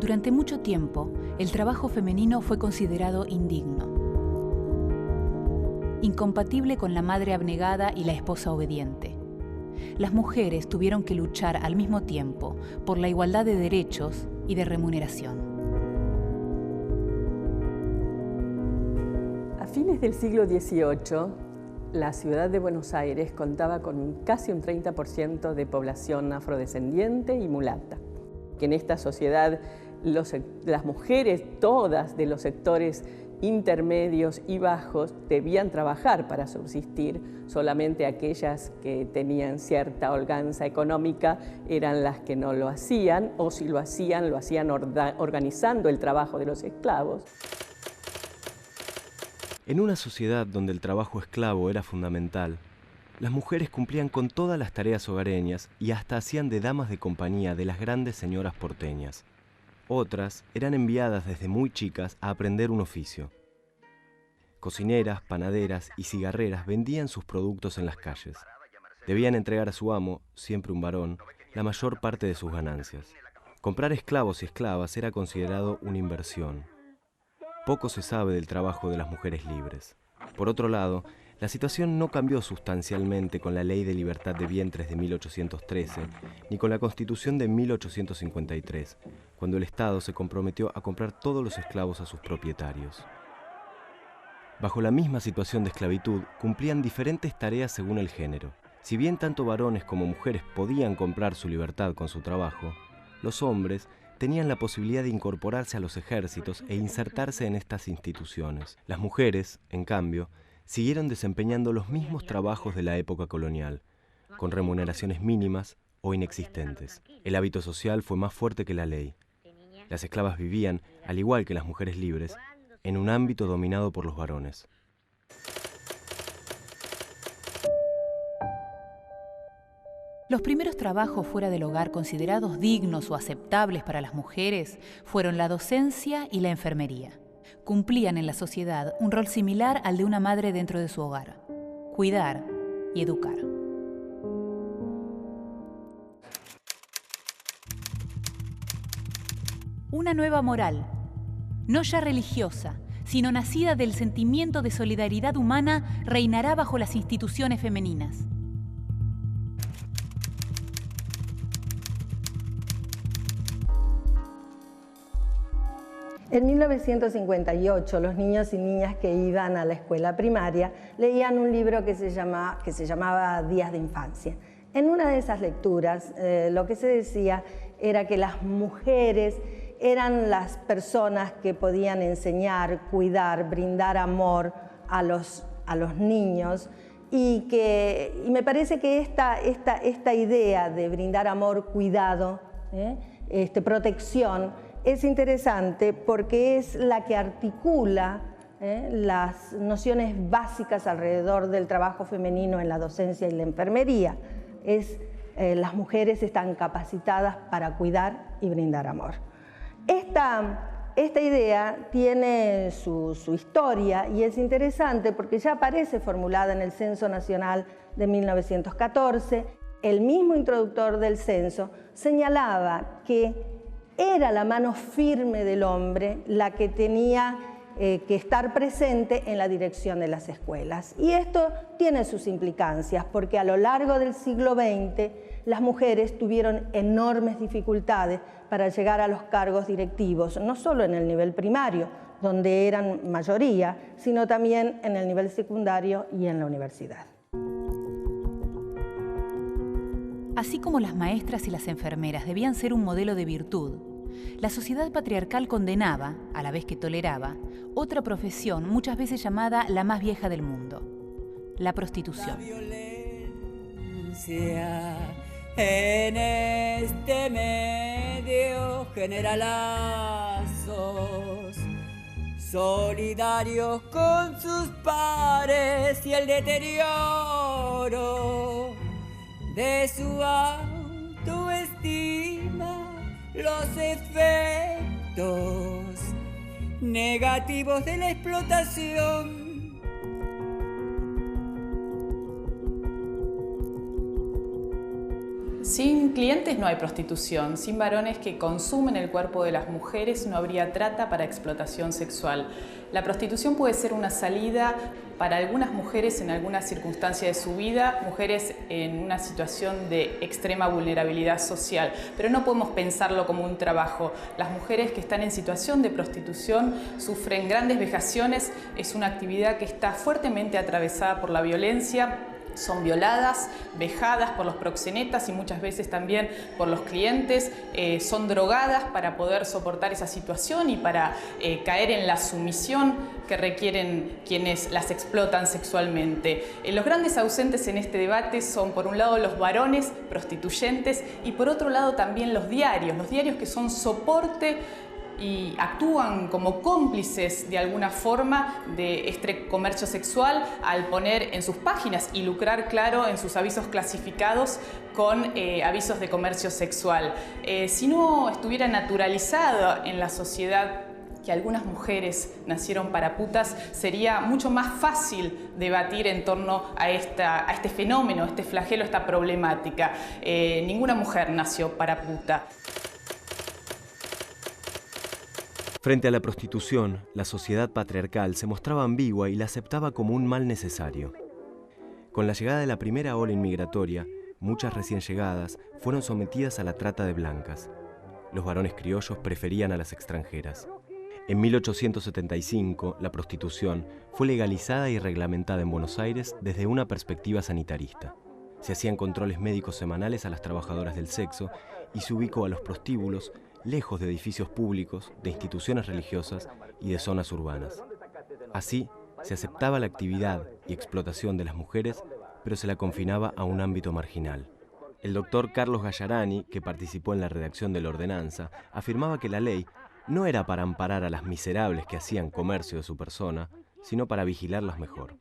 Durante mucho tiempo, el trabajo femenino fue considerado indigno, incompatible con la madre abnegada y la esposa obediente. Las mujeres tuvieron que luchar al mismo tiempo por la igualdad de derechos y de remuneración. A fines del siglo XVIII, la ciudad de Buenos Aires contaba con casi un 30% de población afrodescendiente y mulata. Que en esta sociedad las mujeres, todas de los sectores intermedios y bajos, debían trabajar para subsistir. Solamente aquellas que tenían cierta holganza económica eran las que no lo hacían, o si lo hacían organizando el trabajo de los esclavos. En una sociedad donde el trabajo esclavo era fundamental, las mujeres cumplían con todas las tareas hogareñas y hasta hacían de damas de compañía de las grandes señoras porteñas. Otras eran enviadas desde muy chicas a aprender un oficio. Cocineras, panaderas y cigarreras vendían sus productos en las calles. Debían entregar a su amo, siempre un varón, la mayor parte de sus ganancias. Comprar esclavos y esclavas era considerado una inversión. Poco se sabe del trabajo de las mujeres libres. Por otro lado, la situación no cambió sustancialmente con la Ley de Libertad de Vientres de 1813, ni con la Constitución de 1853, cuando el Estado se comprometió a comprar todos los esclavos a sus propietarios. Bajo la misma situación de esclavitud, cumplían diferentes tareas según el género. Si bien tanto varones como mujeres podían comprar su libertad con su trabajo, los hombres tenían la posibilidad de incorporarse a los ejércitos e insertarse en estas instituciones. Las mujeres, en cambio, siguieron desempeñando los mismos trabajos de la época colonial, con remuneraciones mínimas o inexistentes. El hábito social fue más fuerte que la ley. Las esclavas vivían, al igual que las mujeres libres, en un ámbito dominado por los varones. Los primeros trabajos fuera del hogar considerados dignos o aceptables para las mujeres fueron la docencia y la enfermería. Cumplían en la sociedad un rol similar al de una madre dentro de su hogar: cuidar y educar. Una nueva moral, no ya religiosa, sino nacida del sentimiento de solidaridad humana, reinará bajo las instituciones femeninas. En 1958, los niños y niñas que iban a la escuela primaria leían un libro que se llamaba Días de Infancia. En una de esas lecturas, lo que se decía era que las mujeres eran las personas que podían enseñar, cuidar, brindar amor a los niños, y me parece que esta idea de brindar amor, cuidado, protección, es interesante porque es la que articula las nociones básicas alrededor del trabajo femenino en la docencia y la enfermería. Las mujeres están capacitadas para cuidar y brindar amor. Esta idea tiene su historia y es interesante porque ya aparece formulada en el Censo Nacional de 1914. El mismo introductor del censo señalaba que era la mano firme del hombre la que tenía que estar presente en la dirección de las escuelas. Y esto tiene sus implicancias, porque a lo largo del siglo XX las mujeres tuvieron enormes dificultades para llegar a los cargos directivos, no solo en el nivel primario, donde eran mayoría, sino también en el nivel secundario y en la universidad. Así como las maestras y las enfermeras debían ser un modelo de virtud, la sociedad patriarcal condenaba, a la vez que toleraba, otra profesión muchas veces llamada la más vieja del mundo: la prostitución. La violencia en este medio genera lazos solidarios con sus pares y el deterioro de su autoestima, los efectos negativos de la explotación. Sin clientes no hay prostitución, sin varones que consumen el cuerpo de las mujeres no habría trata para explotación sexual. La prostitución puede ser una salida para algunas mujeres en alguna circunstancia de su vida, mujeres en una situación de extrema vulnerabilidad social, pero no podemos pensarlo como un trabajo. Las mujeres que están en situación de prostitución sufren grandes vejaciones, es una actividad que está fuertemente atravesada por la violencia. Son violadas, vejadas por los proxenetas y muchas veces también por los clientes, son drogadas para poder soportar esa situación y para caer en la sumisión que requieren quienes las explotan sexualmente. Los grandes ausentes en este debate son, por un lado, los varones prostituyentes y por otro lado también los diarios que son soporte y actúan como cómplices de alguna forma de este comercio sexual al poner en sus páginas y lucrar, claro, en sus avisos clasificados con avisos de comercio sexual. Si no estuviera naturalizado en la sociedad que algunas mujeres nacieron para putas, sería mucho más fácil debatir en torno a este fenómeno, este flagelo, esta problemática. Ninguna mujer nació para puta. Frente a la prostitución, la sociedad patriarcal se mostraba ambigua y la aceptaba como un mal necesario. Con la llegada de la primera ola inmigratoria, muchas recién llegadas fueron sometidas a la trata de blancas. Los varones criollos preferían a las extranjeras. En 1875, la prostitución fue legalizada y reglamentada en Buenos Aires desde una perspectiva sanitarista. Se hacían controles médicos semanales a las trabajadoras del sexo y se ubicó a los prostíbulos lejos de edificios públicos, de instituciones religiosas y de zonas urbanas. Así, se aceptaba la actividad y explotación de las mujeres, pero se la confinaba a un ámbito marginal. El doctor Carlos Gallarani, que participó en la redacción de la ordenanza, afirmaba que la ley no era para amparar a las miserables que hacían comercio de su persona, sino para vigilarlas mejor.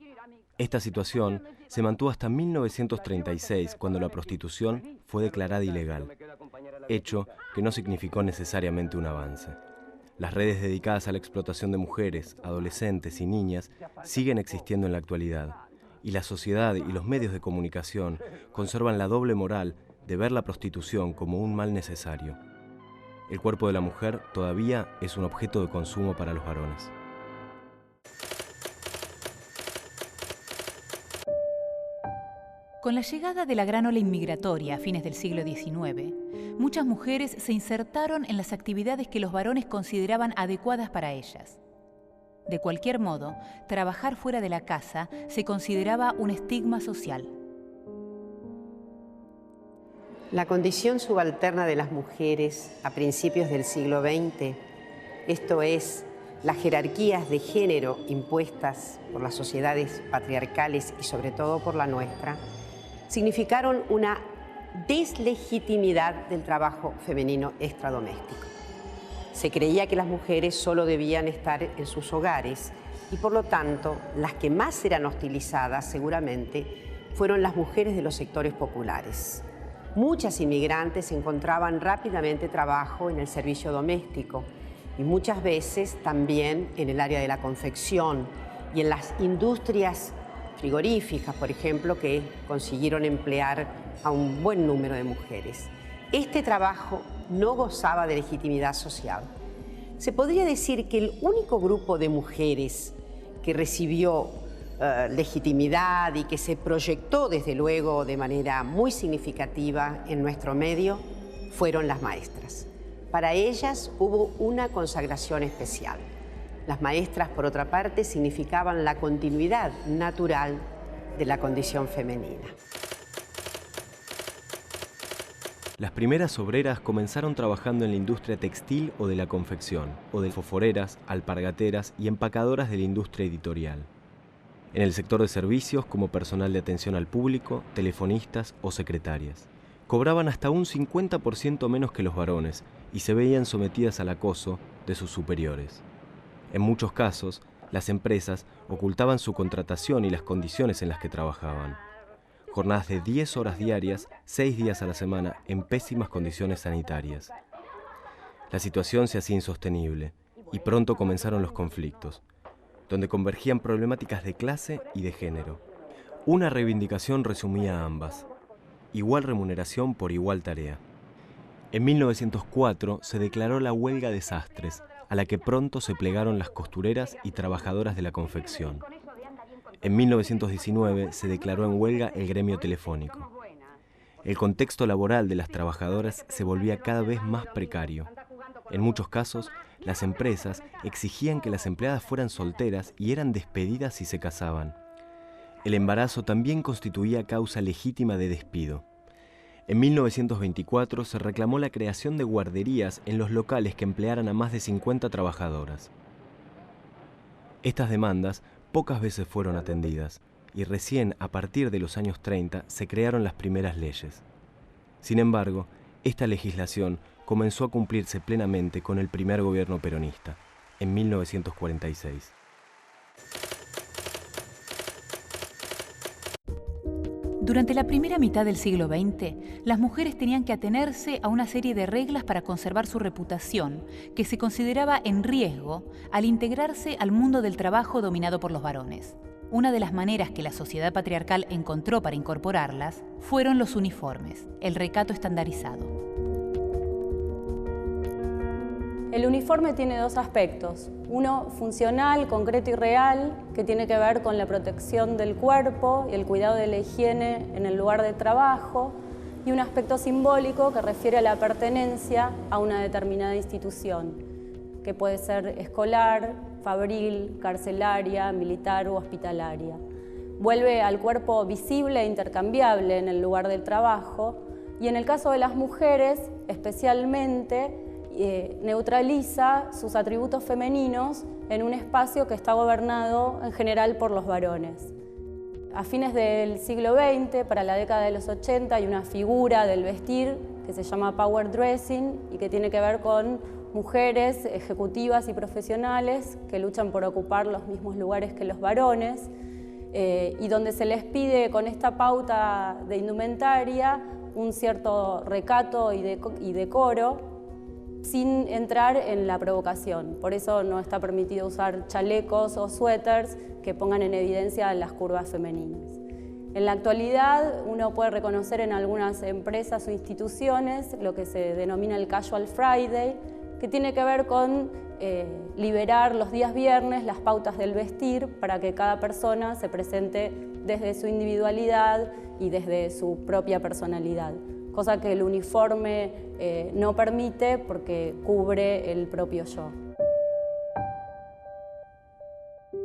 Esta situación se mantuvo hasta 1936, cuando la prostitución fue declarada ilegal, hecho que no significó necesariamente un avance. Las redes dedicadas a la explotación de mujeres, adolescentes y niñas siguen existiendo en la actualidad, y la sociedad y los medios de comunicación conservan la doble moral de ver la prostitución como un mal necesario. El cuerpo de la mujer todavía es un objeto de consumo para los varones. Con la llegada de la gran ola inmigratoria a fines del siglo XIX, muchas mujeres se insertaron en las actividades que los varones consideraban adecuadas para ellas. De cualquier modo, trabajar fuera de la casa se consideraba un estigma social. La condición subalterna de las mujeres a principios del siglo XX, esto es, las jerarquías de género impuestas por las sociedades patriarcales y sobre todo por la nuestra, significaron una deslegitimidad del trabajo femenino extradoméstico. Se creía que las mujeres solo debían estar en sus hogares y por lo tanto las que más eran hostilizadas seguramente fueron las mujeres de los sectores populares. Muchas inmigrantes encontraban rápidamente trabajo en el servicio doméstico y muchas veces también en el área de la confección y en las industrias frigoríficas, por ejemplo, que consiguieron emplear a un buen número de mujeres. Este trabajo no gozaba de legitimidad social. Se podría decir que el único grupo de mujeres que recibió legitimidad y que se proyectó desde luego de manera muy significativa en nuestro medio fueron las maestras. Para ellas hubo una consagración especial. Las maestras, por otra parte, significaban la continuidad natural de la condición femenina. Las primeras obreras comenzaron trabajando en la industria textil o de la confección, o de fosforeras, alpargateras y empacadoras de la industria editorial. En el sector de servicios como personal de atención al público, telefonistas o secretarias. Cobraban hasta un 50% menos que los varones y se veían sometidas al acoso de sus superiores. En muchos casos, las empresas ocultaban su contratación y las condiciones en las que trabajaban. Jornadas de 10 horas diarias, 6 días a la semana, en pésimas condiciones sanitarias. La situación se hacía insostenible y pronto comenzaron los conflictos, donde convergían problemáticas de clase y de género. Una reivindicación resumía ambas: igual remuneración por igual tarea. En 1904 se declaró la huelga de sastres, a la que pronto se plegaron las costureras y trabajadoras de la confección. En 1919 se declaró en huelga el gremio telefónico. El contexto laboral de las trabajadoras se volvía cada vez más precario. En muchos casos, las empresas exigían que las empleadas fueran solteras y eran despedidas si se casaban. El embarazo también constituía causa legítima de despido. En 1924 se reclamó la creación de guarderías en los locales que emplearan a más de 50 trabajadoras. Estas demandas pocas veces fueron atendidas y recién a partir de los años 30 se crearon las primeras leyes. Sin embargo, esta legislación comenzó a cumplirse plenamente con el primer gobierno peronista, en 1946. Durante la primera mitad del siglo XX, las mujeres tenían que atenerse a una serie de reglas para conservar su reputación, que se consideraba en riesgo al integrarse al mundo del trabajo dominado por los varones. Una de las maneras que la sociedad patriarcal encontró para incorporarlas fueron los uniformes, el recato estandarizado. El uniforme tiene dos aspectos, uno funcional, concreto y real, que tiene que ver con la protección del cuerpo y el cuidado de la higiene en el lugar de trabajo, y un aspecto simbólico que refiere a la pertenencia a una determinada institución, que puede ser escolar, fabril, carcelaria, militar u hospitalaria. Vuelve al cuerpo visible e intercambiable en el lugar del trabajo, y en el caso de las mujeres, especialmente, neutraliza sus atributos femeninos en un espacio que está gobernado en general por los varones. A fines del siglo XX, para la década de los 80, hay una figura del vestir que se llama power dressing y que tiene que ver con mujeres ejecutivas y profesionales que luchan por ocupar los mismos lugares que los varones y donde se les pide con esta pauta de indumentaria un cierto recato y decoro, sin entrar en la provocación. Por eso no está permitido usar chalecos o suéteres que pongan en evidencia las curvas femeninas. En la actualidad uno puede reconocer en algunas empresas o instituciones lo que se denomina el Casual Friday, que tiene que ver con liberar los días viernes las pautas del vestir para que cada persona se presente desde su individualidad y desde su propia personalidad, cosa que el uniforme no permite porque cubre el propio yo.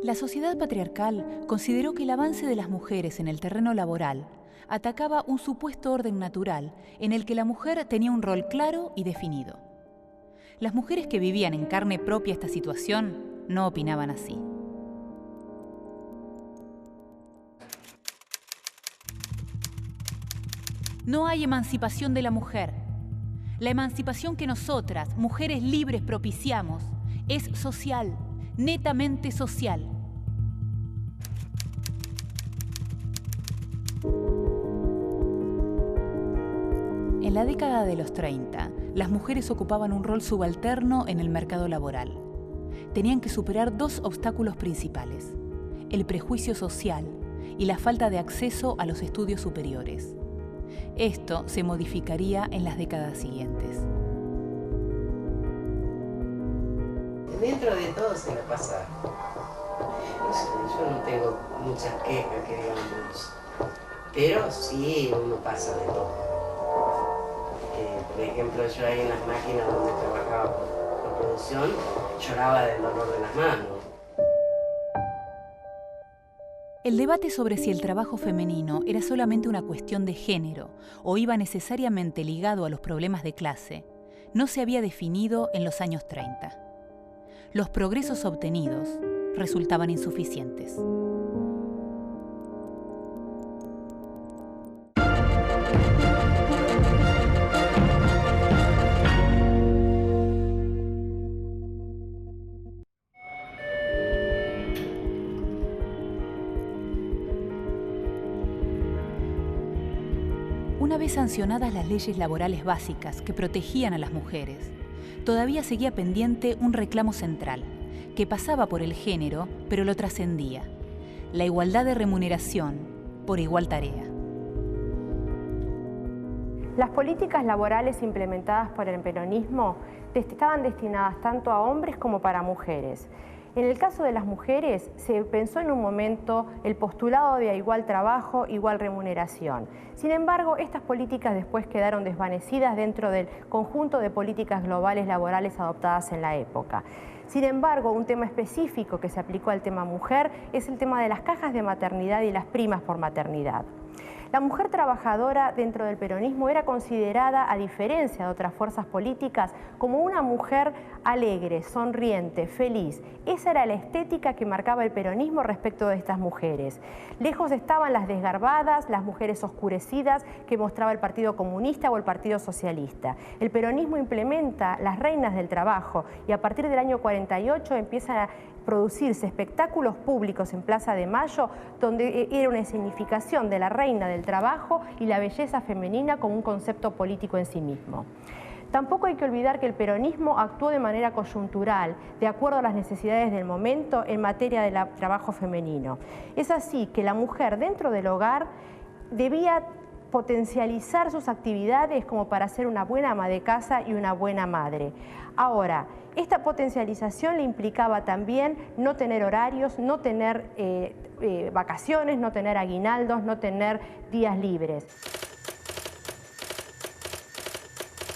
La sociedad patriarcal consideró que el avance de las mujeres en el terreno laboral atacaba un supuesto orden natural en el que la mujer tenía un rol claro y definido. Las mujeres que vivían en carne propia esta situación no opinaban así. No hay emancipación de la mujer. La emancipación que nosotras, mujeres libres, propiciamos es social, netamente social. En la década de los 30, las mujeres ocupaban un rol subalterno en el mercado laboral. Tenían que superar dos obstáculos principales: el prejuicio social y la falta de acceso a los estudios superiores. Esto se modificaría en las décadas siguientes. Dentro de todo se la pasa. Yo no tengo muchas quejas, que digamos, pero sí uno pasa de todo. Por ejemplo, yo ahí en las máquinas donde trabajaba por producción, lloraba del dolor de las manos. El debate sobre si el trabajo femenino era solamente una cuestión de género o iba necesariamente ligado a los problemas de clase no se había definido en los años 30. Los progresos obtenidos resultaban insuficientes. Una vez sancionadas las leyes laborales básicas que protegían a las mujeres, todavía seguía pendiente un reclamo central, que pasaba por el género, pero lo trascendía: la igualdad de remuneración por igual tarea. Las políticas laborales implementadas por el peronismo estaban destinadas tanto a hombres como para mujeres. En el caso de las mujeres, se pensó en un momento el postulado de igual trabajo, igual remuneración. Sin embargo, estas políticas después quedaron desvanecidas dentro del conjunto de políticas globales laborales adoptadas en la época. Sin embargo, un tema específico que se aplicó al tema mujer es el tema de las cajas de maternidad y las primas por maternidad. La mujer trabajadora dentro del peronismo era considerada, a diferencia de otras fuerzas políticas, como una mujer alegre, sonriente, feliz. Esa era la estética que marcaba el peronismo respecto de estas mujeres. Lejos estaban las desgarbadas, las mujeres oscurecidas que mostraba el Partido Comunista o el Partido Socialista. El peronismo implementa las reinas del trabajo y a partir del año 48 empiezan a producirse espectáculos públicos en Plaza de Mayo, donde era una escenificación de la reina del trabajo y la belleza femenina como un concepto político en sí mismo. Tampoco hay que olvidar que el peronismo actuó de manera coyuntural, de acuerdo a las necesidades del momento en materia de trabajo femenino. Es así que la mujer dentro del hogar debía potencializar sus actividades como para ser una buena ama de casa y una buena madre. Ahora, esta potencialización le implicaba también no tener horarios, no tener vacaciones, no tener aguinaldos, no tener días libres.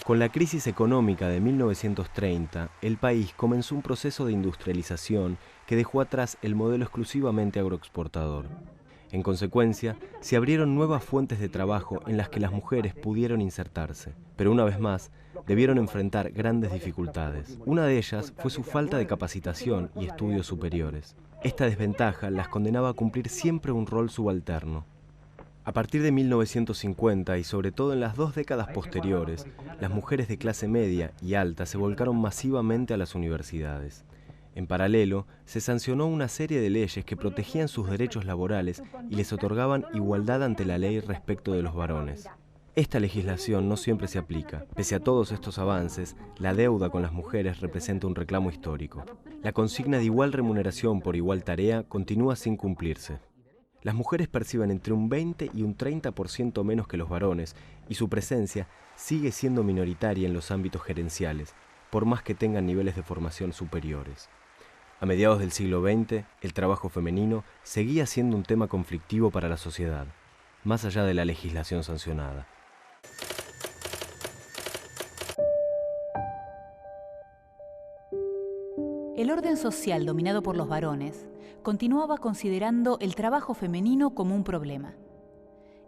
Con la crisis económica de 1930, el país comenzó un proceso de industrialización que dejó atrás el modelo exclusivamente agroexportador. En consecuencia, se abrieron nuevas fuentes de trabajo en las que las mujeres pudieron insertarse, pero una vez más, debieron enfrentar grandes dificultades. Una de ellas fue su falta de capacitación y estudios superiores. Esta desventaja las condenaba a cumplir siempre un rol subalterno. A partir de 1950 y sobre todo en las 2 décadas posteriores, las mujeres de clase media y alta se volcaron masivamente a las universidades. En paralelo, se sancionó una serie de leyes que protegían sus derechos laborales y les otorgaban igualdad ante la ley respecto de los varones. Esta legislación no siempre se aplica. Pese a todos estos avances, la deuda con las mujeres representa un reclamo histórico. La consigna de igual remuneración por igual tarea continúa sin cumplirse. Las mujeres perciben entre un 20 y un 30% menos que los varones y su presencia sigue siendo minoritaria en los ámbitos gerenciales, por más que tengan niveles de formación superiores. A mediados del siglo XX, el trabajo femenino seguía siendo un tema conflictivo para la sociedad, más allá de la legislación sancionada. El orden social dominado por los varones continuaba considerando el trabajo femenino como un problema.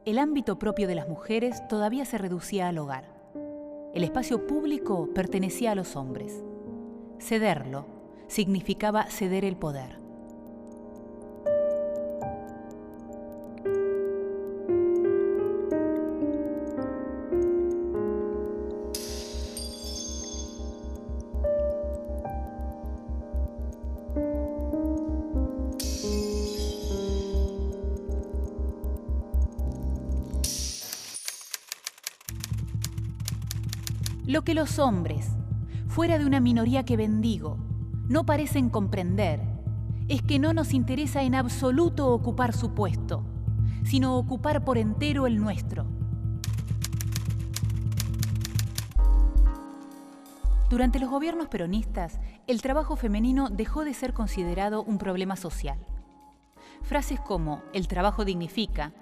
El ámbito propio de las mujeres todavía se reducía al hogar. El espacio público pertenecía a los hombres. Cederlo significaba ceder el poder. Lo que los hombres, fuera de una minoría que bendigo, no parecen comprender es que no nos interesa en absoluto ocupar su puesto, sino ocupar por entero el nuestro. Durante los gobiernos peronistas, el trabajo femenino dejó de ser considerado un problema social. Frases como "el trabajo dignifica"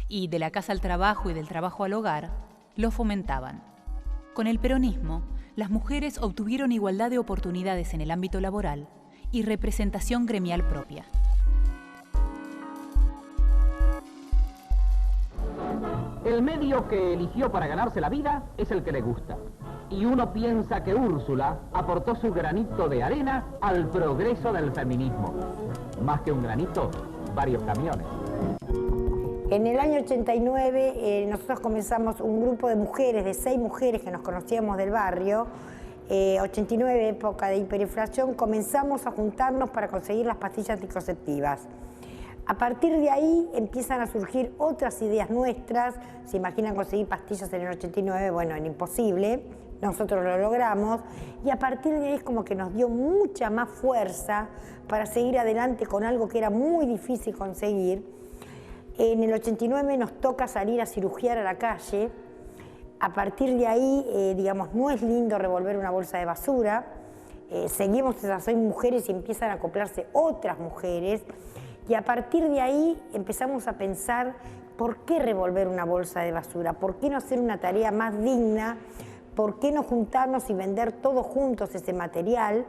y "de la casa al trabajo y del trabajo al hogar" lo fomentaban. Con el peronismo, las mujeres obtuvieron igualdad de oportunidades en el ámbito laboral y representación gremial propia. El medio que eligió para ganarse la vida es el que le gusta. Y uno piensa que Úrsula aportó su granito de arena al progreso del feminismo. Más que un granito, varios camiones. En el año 89 nosotros comenzamos un grupo de mujeres, de 6 mujeres que nos conocíamos del barrio. 89, época de hiperinflación, comenzamos a juntarnos para conseguir las pastillas anticonceptivas. A partir de ahí empiezan a surgir otras ideas nuestras. Se imaginan conseguir pastillas en el 89, bueno, era imposible. Nosotros lo logramos y a partir de ahí es como que nos dio mucha más fuerza para seguir adelante con algo que era muy difícil conseguir. En el 89 nos toca salir a cirugiar a la calle A partir de ahí, digamos, no es lindo revolver una bolsa de basura. Seguimos esas 6 mujeres y empiezan a acoplarse otras mujeres. Y a partir de ahí empezamos a pensar, ¿por qué revolver una bolsa de basura? ¿Por qué no hacer una tarea más digna? ¿Por qué no juntarnos y vender todos juntos ese material?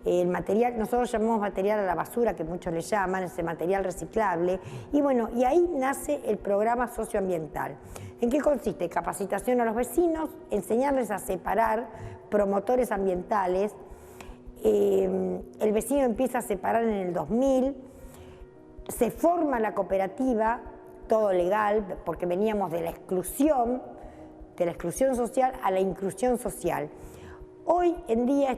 El material, nosotros llamamos material a la basura, que muchos le llaman, ese material reciclable. Y bueno, y ahí nace el programa socioambiental. ¿En qué consiste? Capacitación a los vecinos, enseñarles a separar, promotores ambientales. El vecino empieza a separar en el 2000, se forma la cooperativa, todo legal, porque veníamos de la exclusión social a la inclusión social. Hoy en día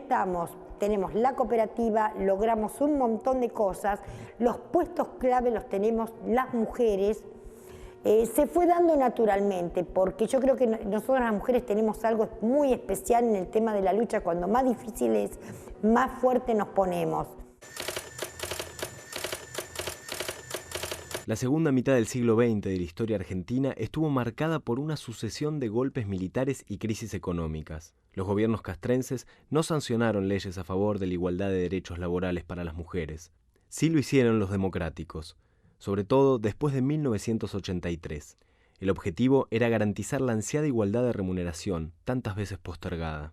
tenemos la cooperativa, logramos un montón de cosas, los puestos clave los tenemos las mujeres. Se fue dando naturalmente, porque yo creo que nosotros las mujeres tenemos algo muy especial en el tema de la lucha. Cuando más difícil es, más fuerte nos ponemos. La segunda mitad del siglo XX de la historia argentina estuvo marcada por una sucesión de golpes militares y crisis económicas. Los gobiernos castrenses no sancionaron leyes a favor de la igualdad de derechos laborales para las mujeres. Sí lo hicieron los democráticos, sobre todo después de 1983. El objetivo era garantizar la ansiada igualdad de remuneración, tantas veces postergada.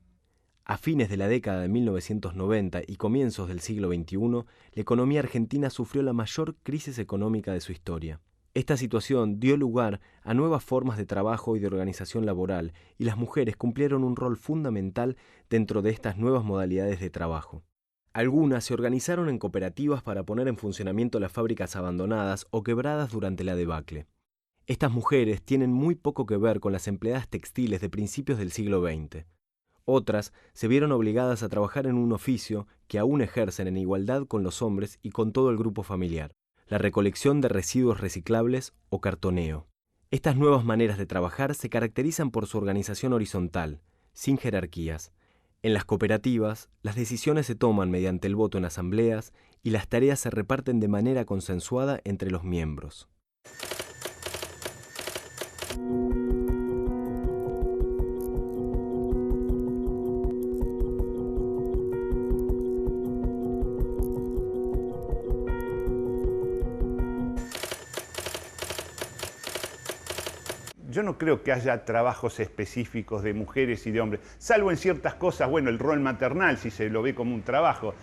A fines de la década de 1990 y comienzos del siglo XXI, la economía argentina sufrió la mayor crisis económica de su historia. Esta situación dio lugar a nuevas formas de trabajo y de organización laboral, y las mujeres cumplieron un rol fundamental dentro de estas nuevas modalidades de trabajo. Algunas se organizaron en cooperativas para poner en funcionamiento las fábricas abandonadas o quebradas durante la debacle. Estas mujeres tienen muy poco que ver con las empleadas textiles de principios del siglo XX. Otras se vieron obligadas a trabajar en un oficio que aún ejercen en igualdad con los hombres y con todo el grupo familiar: la recolección de residuos reciclables o cartoneo. Estas nuevas maneras de trabajar se caracterizan por su organización horizontal, sin jerarquías. En las cooperativas, las decisiones se toman mediante el voto en asambleas y las tareas se reparten de manera consensuada entre los miembros. Yo no creo que haya trabajos específicos de mujeres y de hombres, salvo en ciertas cosas, bueno, el rol maternal, si se lo ve como un trabajo,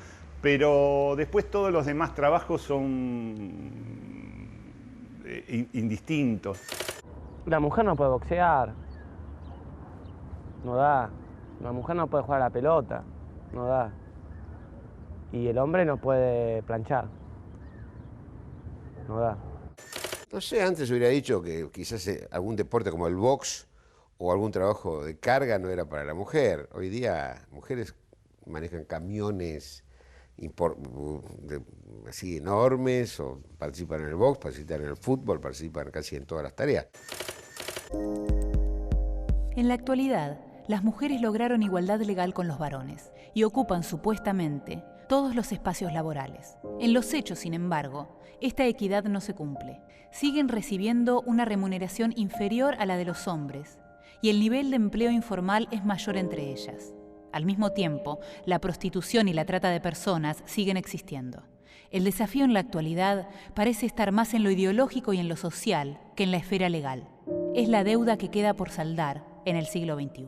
pero después todos los demás trabajos son indistintos. La mujer no puede boxear, no da. La mujer no puede jugar a la pelota, no da. Y el hombre no puede planchar, no da. No sé, antes hubiera dicho que quizás algún deporte como el box o algún trabajo de carga no era para la mujer. Hoy día mujeres manejan camiones así enormes, o participan en el box, participan en el fútbol, participan casi en todas las tareas. En la actualidad, las mujeres lograron igualdad legal con los varones y ocupan supuestamente todos los espacios laborales. En los hechos, sin embargo, esta equidad no se cumple. Siguen recibiendo una remuneración inferior a la de los hombres y el nivel de empleo informal es mayor entre ellas. Al mismo tiempo, la prostitución y la trata de personas siguen existiendo. El desafío en la actualidad parece estar más en lo ideológico y en lo social que en la esfera legal. Es la deuda que queda por saldar en el siglo XXI.